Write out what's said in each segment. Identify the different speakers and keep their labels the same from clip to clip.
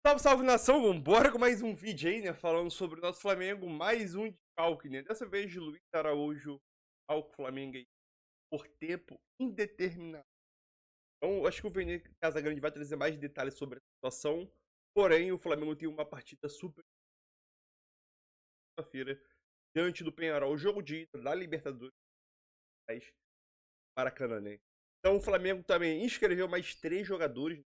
Speaker 1: Salve, salve nação, vambora com mais um vídeo aí, né? Falando sobre o nosso Flamengo, mais um desfalque, né? Dessa vez de Luiz Araújo ao Flamengo aí, por tempo indeterminado. Então, acho que o Vene Casagrande vai trazer mais detalhes sobre a situação. Porém, o Flamengo tem uma partida super feira diante do Penharol, o jogo de ida da Libertadores Maracanã, né? Então, o Flamengo também inscreveu mais 3 jogadores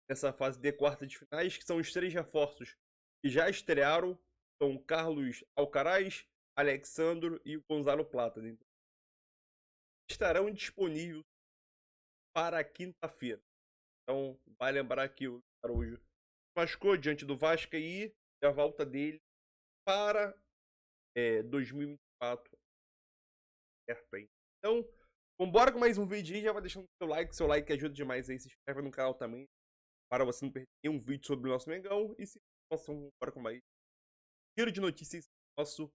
Speaker 1: nessa fase de quarta de finais, que são os 3 reforços que já estrearam, são o Carlos Alcaraz, Alexandro e o Gonzalo Plata. Né? Estarão disponíveis para quinta-feira. Então, vai lembrar que o Araújo machucou diante do Vasco e a volta dele para 2024. Certo aí. Então, vambora com mais um vídeo aí. Já vai deixando seu like ajuda demais aí. Se inscreve no canal também, para você não perder nenhum vídeo sobre o nosso Mengão. E se possam, vambora com mais giro de notícias nosso.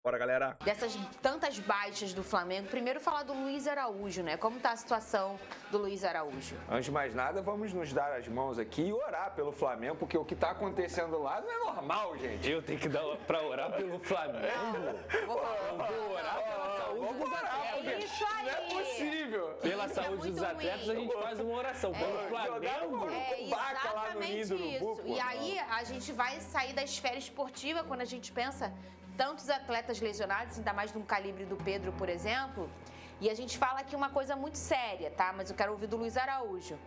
Speaker 1: Bora, galera.
Speaker 2: Dessas tantas baixas do Flamengo, primeiro falar do Luiz Araújo, né? Como tá a situação do Luiz Araújo?
Speaker 3: Antes de mais nada, vamos nos dar as mãos aqui e orar pelo Flamengo, porque o que tá acontecendo lá não é normal, gente.
Speaker 4: Eu tenho que dar pra orar pelo Flamengo?
Speaker 2: Eu vou
Speaker 4: orar pela saúde dos atletas.
Speaker 2: É isso aí.
Speaker 3: Não é possível.
Speaker 4: Pela
Speaker 2: Isso é
Speaker 4: saúde
Speaker 2: muito
Speaker 4: dos atletas,
Speaker 2: ruim.
Speaker 4: a gente faz uma oração. Pelo Flamengo,
Speaker 2: É
Speaker 3: Baca lá no
Speaker 2: exatamente
Speaker 3: Rio do Urubu,
Speaker 2: isso.
Speaker 3: pô.
Speaker 2: E aí a gente vai sair da esfera esportiva quando a gente pensa tantos atletas lesionados, ainda mais de um calibre do Pedro, por exemplo. E a gente fala aqui uma coisa muito séria, tá? Mas eu quero ouvir do Luiz Araújo.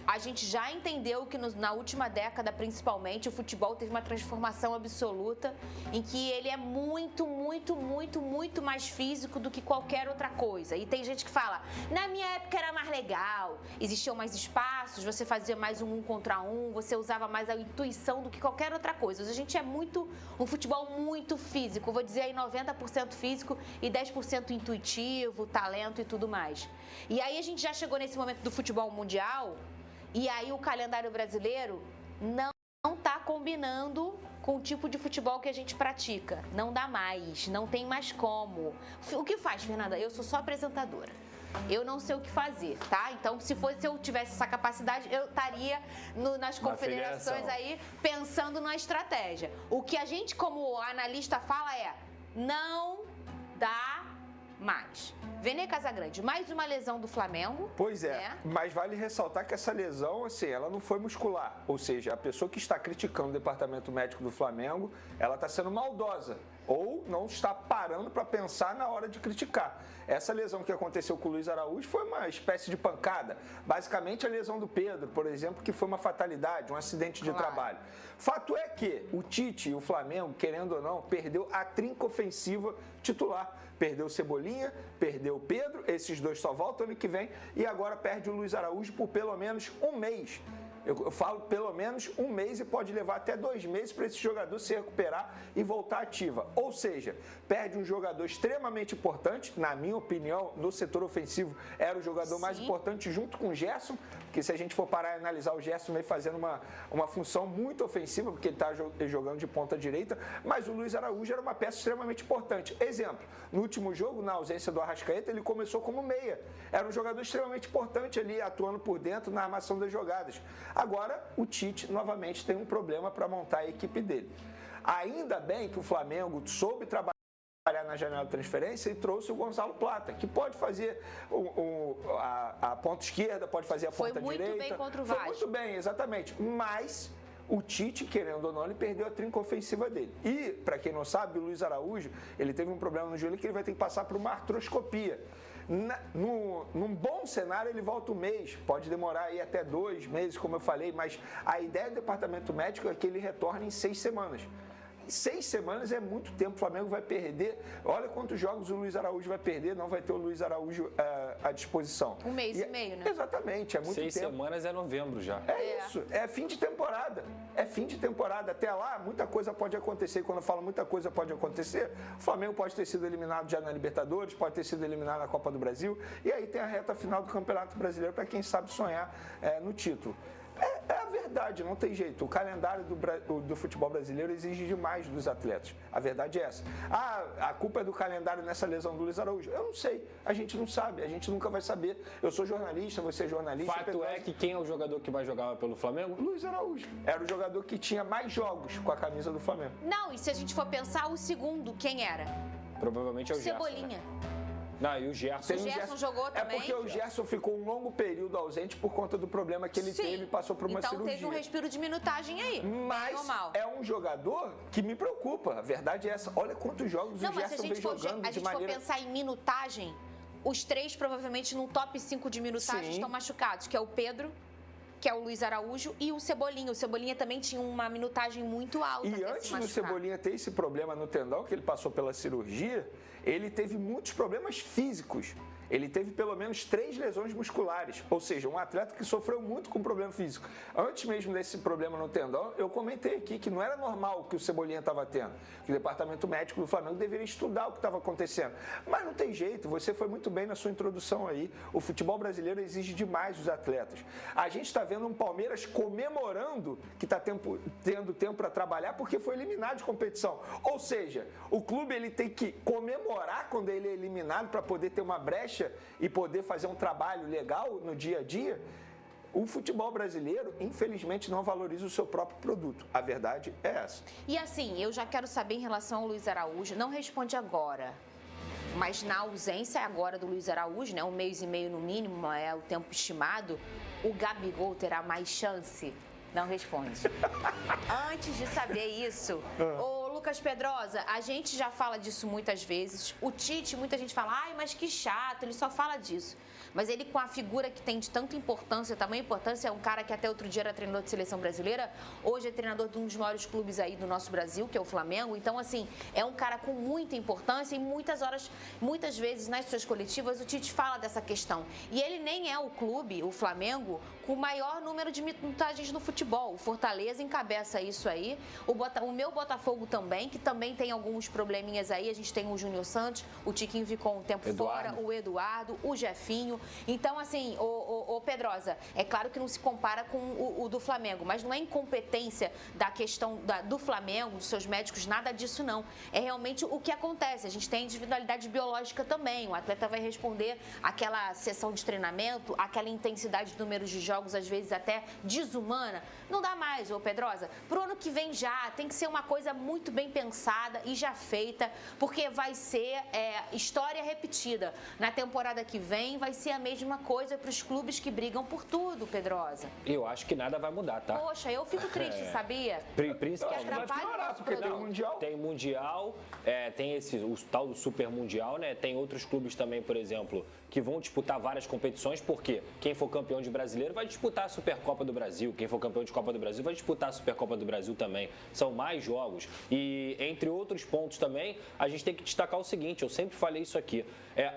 Speaker 2: A gente já entendeu que na última década, principalmente, o futebol teve uma transformação absoluta em que ele é muito mais físico do que qualquer outra coisa. E tem gente que fala, na minha época era mais legal, existiam mais espaços, você fazia mais um contra um, você usava mais a intuição do que qualquer outra coisa. A gente é um futebol muito físico, vou dizer aí 90% físico e 10% intuitivo, talento e tudo mais. E aí a gente já chegou nesse momento do futebol mundial. E aí o calendário brasileiro não tá combinando com o tipo de futebol que a gente pratica. Não dá mais, não tem mais como. O que faz, Fernanda? Eu sou só apresentadora. Eu não sei o que fazer, tá? Então, se eu tivesse essa capacidade, eu estaria nas confederações aí pensando na estratégia. O que a gente, como analista, fala é: não dá mais. Vene Casagrande, mais uma lesão do Flamengo.
Speaker 3: Pois é,
Speaker 2: né?
Speaker 3: mas vale ressaltar que essa lesão, assim, ela não foi muscular. Ou seja, a pessoa que está criticando o departamento médico do Flamengo, ela está sendo maldosa. Ou não está parando para pensar na hora de criticar. Essa lesão que aconteceu com o Luiz Araújo foi uma espécie de pancada. Basicamente a lesão do Pedro, por exemplo, que foi uma fatalidade, um acidente de trabalho. Fato é que o Tite e o Flamengo, querendo ou não, perdeu a trinca ofensiva titular. Perdeu o Cebolinha, perdeu o Pedro, esses dois só voltam ano que vem, e agora perde o Luiz Araújo por pelo menos um mês. Eu falo pelo menos um mês e pode levar até 2 meses para esse jogador se recuperar e voltar ativa. Ou seja, perde um jogador extremamente importante, na minha opinião, no setor ofensivo, era o jogador mais importante junto com o Gerson, porque se a gente for parar e analisar, o Gerson vem fazendo uma função muito ofensiva, porque ele está jogando de ponta direita, mas o Luiz Araújo era uma peça extremamente importante. Exemplo, no último jogo, na ausência do Arrascaeta, ele começou como meia. Era um jogador extremamente importante ali, atuando por dentro na armação das jogadas. Agora, o Tite, novamente, tem um problema para montar a equipe dele. Ainda bem que o Flamengo soube trabalhar na janela de transferência e trouxe o Gonzalo Plata, que pode fazer a ponta esquerda, pode fazer a ponta direita.
Speaker 2: Foi muito bem contra o Vasco.
Speaker 3: Foi muito bem, exatamente. Mas o Tite, querendo ou não, ele perdeu a trinca ofensiva dele. E, para quem não sabe, o Luiz Araújo, ele teve um problema no joelho que ele vai ter que passar por uma artroscopia. Num bom cenário, ele volta um mês, pode demorar aí até 2 meses, como eu falei, mas a ideia do departamento médico é que ele retorne em 6 semanas. 6 semanas é muito tempo, o Flamengo vai perder. Olha quantos jogos o Luiz Araújo vai perder, não vai ter o Luiz Araújo à disposição.
Speaker 2: Um mês e meio, né?
Speaker 3: Exatamente, é muito
Speaker 4: 6
Speaker 3: tempo.
Speaker 4: semanas é novembro já.
Speaker 3: Isso, é fim de temporada. É fim de temporada. Até lá, muita coisa pode acontecer. Quando eu falo muita coisa pode acontecer, o Flamengo pode ter sido eliminado já na Libertadores, pode ter sido eliminado na Copa do Brasil, e aí tem a reta final do Campeonato Brasileiro para quem sabe sonhar no título. É a verdade. verdade, não tem jeito. O calendário do futebol brasileiro exige demais dos atletas. A verdade é essa. A culpa é do calendário nessa lesão do Luiz Araújo. Eu não sei, a gente não sabe, a gente nunca vai saber. Eu sou jornalista, você é jornalista.
Speaker 4: Fato é que quem é o jogador que vai jogar pelo Flamengo?
Speaker 3: Luiz Araújo. Era o jogador que tinha mais jogos com a camisa do Flamengo.
Speaker 2: Não, e se a gente for pensar, o segundo, quem era?
Speaker 4: Provavelmente é o Gerson.
Speaker 2: Cebolinha.
Speaker 4: Né? Não, e o Gerson.
Speaker 2: O Gerson jogou também.
Speaker 3: É porque o Gerson ficou um longo período ausente por conta do problema que ele teve e passou por uma cirurgia.
Speaker 2: Então teve um respiro de minutagem aí.
Speaker 3: Mas
Speaker 2: normal.
Speaker 3: É um jogador que me preocupa. A verdade é essa. Olha quantos jogos o Gerson vem jogando
Speaker 2: a gente for pensar em minutagem, os três provavelmente no top 5 de minutagem estão machucados, que é o Pedro, que é o Luiz Araújo e o Cebolinha. O Cebolinha também tinha uma minutagem muito alta.
Speaker 3: E antes do Cebolinha ter esse problema no tendão, que ele passou pela cirurgia, ele teve muitos problemas físicos. Ele teve pelo menos 3 lesões musculares, ou seja, um atleta que sofreu muito com problema físico. Antes mesmo desse problema no tendão, eu comentei aqui que não era normal o que o Cebolinha estava tendo, que o departamento médico do Flamengo deveria estudar o que estava acontecendo. Mas não tem jeito, você foi muito bem na sua introdução aí. O futebol brasileiro exige demais dos atletas. A gente está vendo um Palmeiras comemorando que está tendo tempo para trabalhar porque foi eliminado de competição. Ou seja, o clube ele tem que comemorar quando ele é eliminado para poder ter uma brecha e poder fazer um trabalho legal no dia a dia. O futebol brasileiro, infelizmente, não valoriza o seu próprio produto. A verdade é essa.
Speaker 2: E assim, eu já quero saber em relação ao Luiz Araújo, não responde agora, mas na ausência agora do Luiz Araújo, né, 1 mês e meio no mínimo, é o tempo estimado, o Gabigol terá mais chance? Não responde. Antes de saber isso, ô Lucas Pedrosa, a gente já fala disso muitas vezes. O Tite, muita gente fala, ai, mas que chato, ele só fala disso. Mas ele, com a figura que tem de tanta importância, tamanha importância, é um cara que até outro dia era treinador de seleção brasileira, hoje é treinador de um dos maiores clubes aí do nosso Brasil, que é o Flamengo. Então, assim, é um cara com muita importância e muitas vezes nas suas coletivas o Tite fala dessa questão. E ele nem é o clube, o Flamengo, com o maior número de minutagens no futebol. O Fortaleza encabeça isso aí. O meu Botafogo também, que também tem alguns probleminhas aí. A gente tem o Júnior Santos, o Tiquinho ficou um tempo fora, o Eduardo, o Jefinho. Então, assim, o Pedrosa, é claro que não se compara com o do Flamengo, mas não é incompetência da questão do Flamengo, dos seus médicos, nada disso não. É realmente o que acontece. A gente tem individualidade biológica também. O atleta vai responder àquela sessão de treinamento, aquela intensidade de números de jogos, às vezes até desumana. Não dá mais, ô Pedrosa. Pro ano que vem já, tem que ser uma coisa muito bem pensada e já feita, porque vai ser história repetida. Na temporada que vem vai ser a mesma coisa para os clubes que brigam por tudo, Pedrosa.
Speaker 4: Eu acho que nada vai mudar, tá?
Speaker 2: Poxa, eu fico triste, sabia?
Speaker 4: Principalmente.
Speaker 3: Vai piorar, porque tem o Mundial.
Speaker 4: Tem Mundial, tem o tal do Super Mundial, né? Tem outros clubes também, por exemplo, que vão disputar várias competições, porque quem for campeão de brasileiro vai disputar a Supercopa do Brasil, quem for campeão de Copa do Brasil vai disputar a Supercopa do Brasil também. São mais jogos. E, entre outros pontos também, a gente tem que destacar o seguinte, eu sempre falei isso aqui,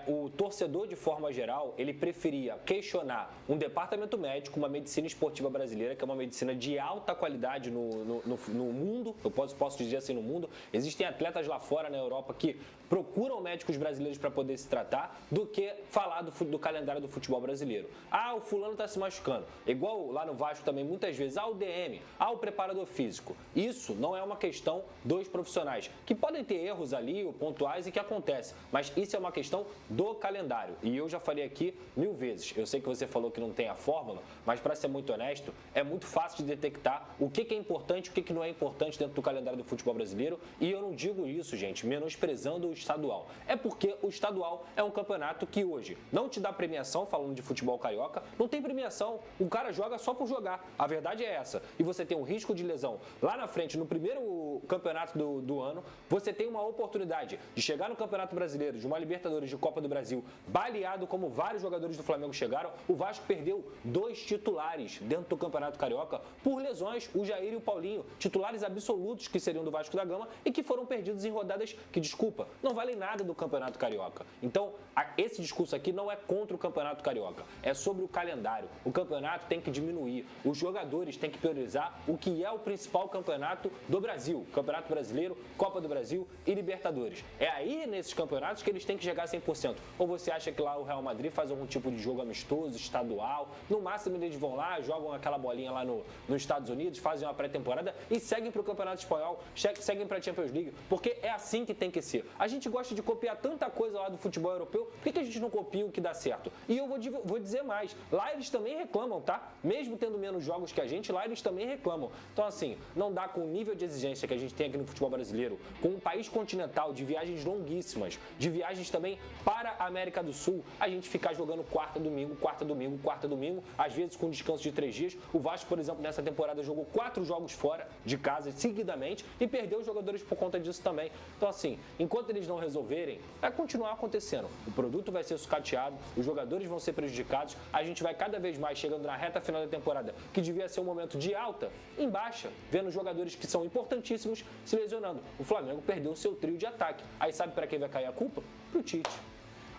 Speaker 4: o torcedor, de forma geral, ele preferia questionar um departamento médico, uma medicina esportiva brasileira, que é uma medicina de alta qualidade no mundo, eu posso dizer assim, no mundo. Existem atletas lá fora, na Europa, que procuram médicos brasileiros para poder se tratar, do que falar do calendário do futebol brasileiro. O fulano está se machucando. Igual lá no Vasco também, muitas vezes, o DM, o preparador físico. Isso não é uma questão dos profissionais, que podem ter erros ali, pontuais, e que acontece, mas isso é uma questão do calendário. E eu já falei aqui 1000 vezes. Eu sei que você falou que não tem a fórmula, mas, para ser muito honesto, é muito fácil de detectar o que é importante e o que não é importante dentro do calendário do futebol brasileiro. E eu não digo isso, gente, menosprezando o estadual. É porque o estadual é um campeonato que hoje não te dá premiação, falando de futebol carioca, não tem premiação. O cara joga só por jogar. A verdade é essa. E você tem um risco de lesão lá na frente, no primeiro campeonato do ano, você tem uma oportunidade de chegar no Campeonato Brasileiro, de uma Libertadores, de Copa do Brasil, baleado como vários jogadores do Flamengo chegaram. O Vasco perdeu 2 titulares dentro do Campeonato Carioca por lesões, o Jair e o Paulinho, titulares absolutos que seriam do Vasco da Gama e que foram perdidos em rodadas que, desculpa, não valem nada do Campeonato Carioca. Então, esse discurso aqui não é contra o Campeonato Carioca, é sobre o calendário. O campeonato tem que diminuir, os jogadores têm que priorizar o que é o principal campeonato do Brasil, Campeonato Brasileiro, Copa do Brasil e Libertadores. É aí, nesses campeonatos, que eles têm que chegar a 100%. Ou você acha que lá o Real Madrid faz algum tipo de jogo amistoso, estadual. No máximo eles vão lá, jogam aquela bolinha lá nos Estados Unidos, fazem uma pré-temporada e seguem para o Campeonato Espanhol, seguem para a Champions League, porque é assim que tem que ser. A gente gosta de copiar tanta coisa lá do futebol europeu, por que a gente não copia o que dá certo? E eu vou dizer mais, lá eles também reclamam, tá? Mesmo tendo menos jogos que a gente, lá eles também reclamam. Então assim, não dá com o nível de exigência que a gente tem aqui no futebol brasileiro, com um país continental de viagens longuíssimas, de viagens também para a América do Sul, a gente ficar jogando quarta, domingo, às vezes com descanso de 3 dias. O Vasco, por exemplo, nessa temporada jogou 4 jogos fora de casa seguidamente e perdeu os jogadores por conta disso também. Então assim, enquanto eles não resolverem, vai continuar acontecendo. O produto vai ser sucateado, os jogadores vão ser prejudicados, a gente vai cada vez mais chegando na reta final da temporada, que devia ser um momento de alta, em baixa, vendo jogadores que são importantíssimos se lesionando. O Flamengo perdeu o seu trio de ataque. Aí sabe para quem vai cair a culpa? Pro Tite.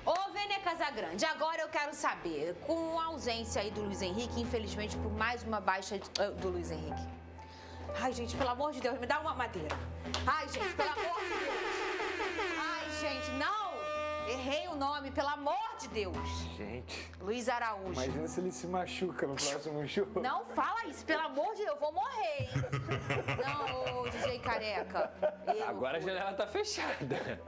Speaker 2: Ô, Vene Casagrande, agora eu quero saber, com a ausência aí do Luiz Henrique, infelizmente por mais uma baixa do Luiz Henrique. Ai, gente, pelo amor de Deus, me dá uma madeira. Ai, gente, pelo amor de Deus. Ai, gente, não! Errei o nome, pelo amor de Deus.
Speaker 3: Gente.
Speaker 2: Luiz Araújo.
Speaker 3: Imagina se ele se machuca no próximo jogo.
Speaker 2: Não fala isso, pelo amor de Deus, eu vou morrer, hein? Não, ô, DJ Careca.
Speaker 4: Agora a janela tá fechada.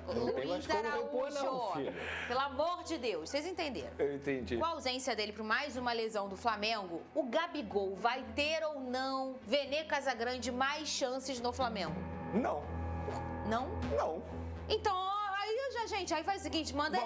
Speaker 2: Não tem mais como repor,
Speaker 4: não, filho.
Speaker 2: Pelo amor de Deus, vocês entenderam?
Speaker 3: Eu entendi.
Speaker 2: Com a ausência dele por mais uma lesão do Flamengo, o Gabigol vai ter ou não, Vene Casagrande, mais chances no Flamengo?
Speaker 3: Não.
Speaker 2: Não?
Speaker 3: Não.
Speaker 2: Então, aí faz o seguinte, manda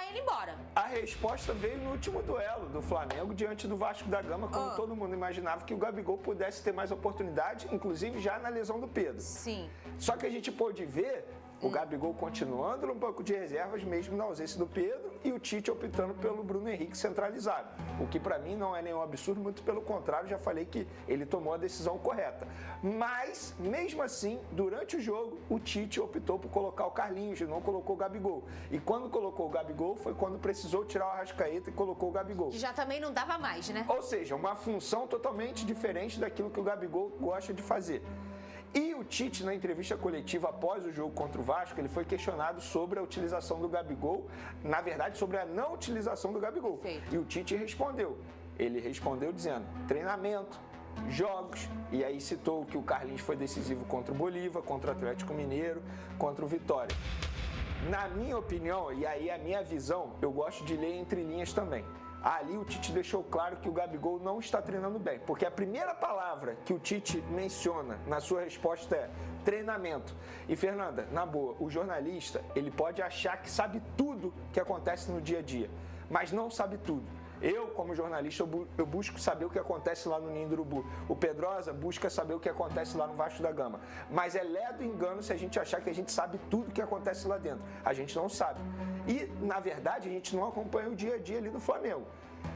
Speaker 2: ele embora.
Speaker 3: A resposta veio no último duelo do Flamengo diante do Vasco da Gama, quando todo mundo imaginava que o Gabigol pudesse ter mais oportunidade, inclusive já na lesão do Pedro.
Speaker 2: Sim.
Speaker 3: Só que a gente pôde ver o Gabigol continuando no banco de reservas, mesmo na ausência do Pedro, e o Tite optando pelo Bruno Henrique centralizado. O que para mim não é nenhum absurdo, muito pelo contrário, já falei que ele tomou a decisão correta. Mas, mesmo assim, durante o jogo, o Tite optou por colocar o Carlinhos e não colocou o Gabigol. E quando colocou o Gabigol, foi quando precisou tirar o Arrascaeta e colocou o Gabigol.
Speaker 2: Que já também não dava mais, né?
Speaker 3: Ou seja, uma função totalmente diferente daquilo que o Gabigol gosta de fazer. E o Tite, na entrevista coletiva após o jogo contra o Vasco, ele foi questionado sobre a utilização do Gabigol, na verdade, sobre a não utilização do Gabigol.
Speaker 2: Perfeito.
Speaker 3: E o Tite respondeu. Ele respondeu dizendo, treinamento, jogos, e aí citou que o Carlinhos foi decisivo contra o Bolívar, contra o Atlético Mineiro, contra o Vitória. Na minha opinião, e aí a minha visão, eu gosto de ler entre linhas também. Ali o Tite deixou claro que o Gabigol não está treinando bem, porque a primeira palavra que o Tite menciona na sua resposta é treinamento. E Fernanda, na boa, o jornalista, ele pode achar que sabe tudo que acontece no dia a dia, mas não sabe tudo. Eu, como jornalista, eu busco saber o que acontece lá no Ninho do Urubu. O Pedrosa busca saber o que acontece lá no Vasco da Gama. Mas é ledo engano se a gente achar que a gente sabe tudo o que acontece lá dentro. A gente não sabe. E, na verdade, a gente não acompanha o dia a dia ali do Flamengo.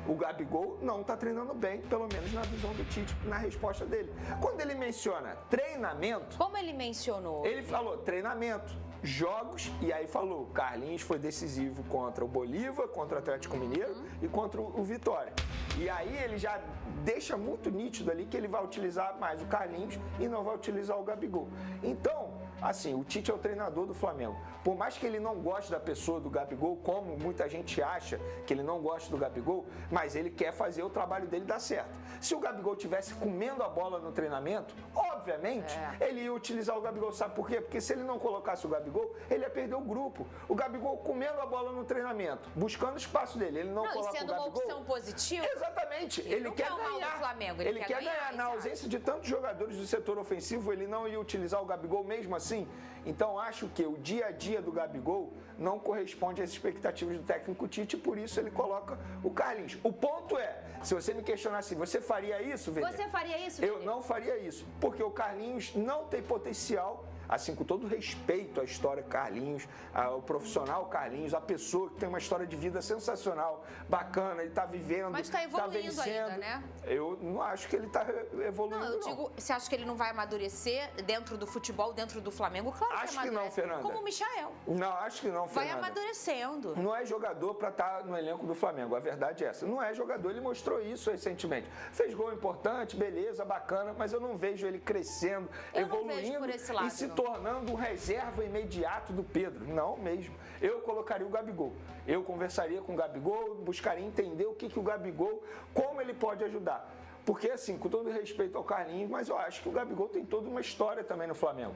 Speaker 3: O Gabigol não está treinando bem, pelo menos na visão do Tite, na resposta dele. Quando ele menciona treinamento...
Speaker 2: Como ele mencionou?
Speaker 3: Ele falou treinamento, jogos, e aí falou, Carlinhos foi decisivo contra o Bolívar, contra o Atlético Mineiro e contra o Vitória. E aí ele já deixa muito nítido ali que ele vai utilizar mais o Carlinhos e não vai utilizar o Gabigol. Então, assim, o Tite é o treinador do Flamengo. Por mais que ele não goste da pessoa do Gabigol, como muita gente acha que ele não gosta do Gabigol, mas ele quer fazer o trabalho dele dar certo. Se o Gabigol tivesse comendo a bola no treinamento, obviamente, ele ia utilizar o Gabigol. Sabe por quê? Porque se ele não colocasse o Gabigol, ele ia perder o grupo. O Gabigol comendo a bola no treinamento, buscando o espaço dele. Ele não coloca o Gabigol.
Speaker 2: Sendo uma opção positiva.
Speaker 3: Exatamente. Ele quer ganhar.
Speaker 2: Flamengo,
Speaker 3: ele quer ganhar. Na ausência de tantos jogadores do setor ofensivo, ele não ia utilizar o Gabigol mesmo assim. Então, acho que o dia a dia do Gabigol não corresponde às expectativas do técnico Tite, por isso ele coloca o Carlinhos. O ponto é, se você me questionar assim, você faria isso, Vene?
Speaker 2: Você faria isso,
Speaker 3: Eu não faria isso, porque o Carlinhos não tem potencial, assim, com todo respeito à história Carlinhos, ao profissional Carlinhos, a pessoa que tem uma história de vida sensacional, bacana, ele tá vivendo,
Speaker 2: mas tá evoluindo
Speaker 3: vencendo.
Speaker 2: ainda, né?
Speaker 3: Eu não acho que ele tá evoluindo,
Speaker 2: não. Eu digo, você acha que ele não vai amadurecer dentro do futebol, dentro do Flamengo? Claro que
Speaker 3: acho que não, Fernanda.
Speaker 2: Como o Michael.
Speaker 3: Não, acho que não, Fernanda.
Speaker 2: Vai amadurecendo.
Speaker 3: Não é jogador para estar no elenco do Flamengo, a verdade é essa. Não é jogador, ele mostrou isso recentemente. Fez gol importante, beleza, bacana, mas eu não vejo ele crescendo, evoluindo
Speaker 2: não vejo por esse lado,
Speaker 3: e se
Speaker 2: não.
Speaker 3: tornando um reserva imediato do Pedro. Não mesmo. Eu colocaria o Gabigol. Eu conversaria com o Gabigol, buscaria entender o que o Gabigol, como ele pode ajudar. Porque, assim, com todo respeito ao Carlinhos, mas eu acho que o Gabigol tem toda uma história também no Flamengo.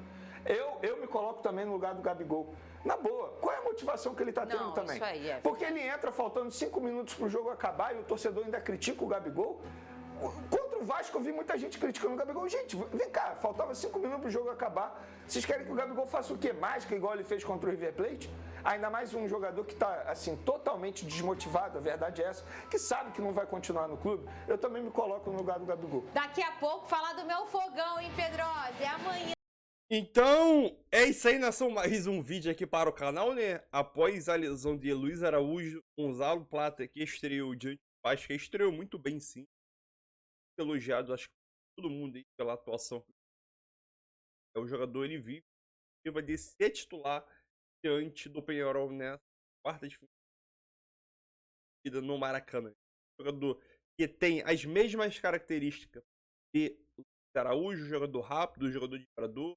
Speaker 3: Eu me coloco também no lugar do Gabigol. Na boa, qual é a motivação que ele está tendo também?
Speaker 2: Isso aí é.
Speaker 3: Porque ele entra faltando 5 minutos para o jogo acabar e o torcedor ainda critica o Gabigol. Contra o Vasco eu vi muita gente criticando o Gabigol. Gente, vem cá, faltava 5 minutos para o jogo acabar. Vocês querem que o Gabigol faça o quê? Mágica, igual ele fez contra o River Plate? Ainda mais um jogador que está, assim, totalmente desmotivado, a verdade é essa, que sabe que não vai continuar no clube. Eu também me coloco no lugar do Gabigol.
Speaker 2: Daqui a pouco, falar do meu fogão, hein, Pedrosa? É amanhã.
Speaker 1: Então, é isso aí, nação. Mais um vídeo aqui para o canal, né? Após a lesão de Luiz Araújo, Gonzalo Plata, que estreou diante do Vasco, que estreou muito bem, sim. Elogiado, acho que todo mundo aí pela atuação. É o jogador, ele vive de ser titular diante do Penharol nessa quarta de final no Maracanã. Jogador que tem as mesmas características de Luiz Araújo, jogador rápido, jogador disparador,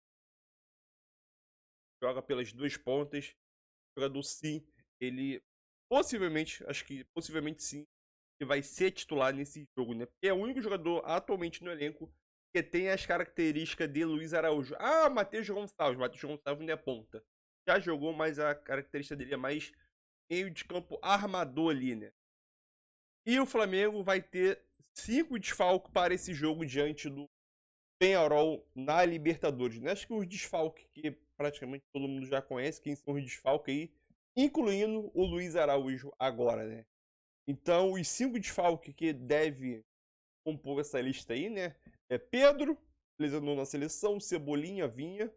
Speaker 1: joga pelas duas pontas, jogador sim, ele possivelmente, acho que possivelmente sim, ele vai ser titular nesse jogo, né? Porque é o único jogador atualmente no elenco que tem as características de Luiz Araújo. Ah, Matheus Gonçalves não é ponta. Já jogou, mas a característica dele é mais meio de campo armador ali, né? E o Flamengo vai ter 5 desfalques para esse jogo diante do Penharol na Libertadores, né? Acho que os desfalques que praticamente todo mundo já conhece, quem são os desfalques aí, incluindo o Luiz Araújo agora, né? Então, os 5 desfalques que deve compor essa lista aí, né? É Pedro, lesionou na seleção, Cebolinha, Vinha.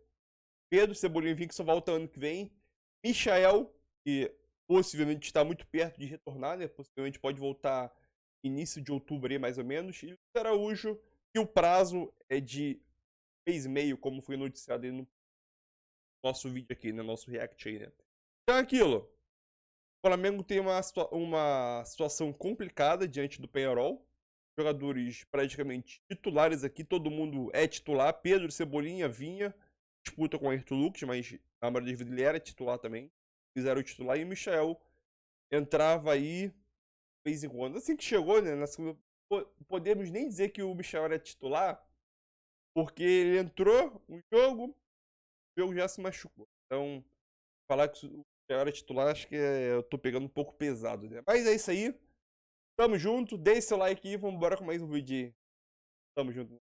Speaker 1: Pedro, Cebolinha, Vinha que só volta ano que vem. Michael, que possivelmente está muito perto de retornar, né? Possivelmente pode voltar início de outubro aí, mais ou menos. E o Luiz Araújo, e o prazo é de 1 mês e meio, como foi noticiado aí no nosso vídeo aqui, no nosso react aí, né? Então é aquilo. O Flamengo tem uma situação complicada diante do Penharol. Jogadores praticamente titulares aqui, todo mundo é titular. Pedro, Cebolinha, Vinha, disputa com o Ayrton Lucas, mas na maioria das vezes ele era titular também. Fizeram o titular e o Michael entrava aí de vez em quando. Assim que chegou, né, na segunda, podemos nem dizer que o Michael era titular, porque ele entrou no jogo, o jogo já se machucou. Então, falar que o Michael era titular, acho que eu tô pegando um pouco pesado, né? Mas é isso aí. Tamo junto, deixe seu like aí, vamos embora com mais um vídeo. Tamo junto.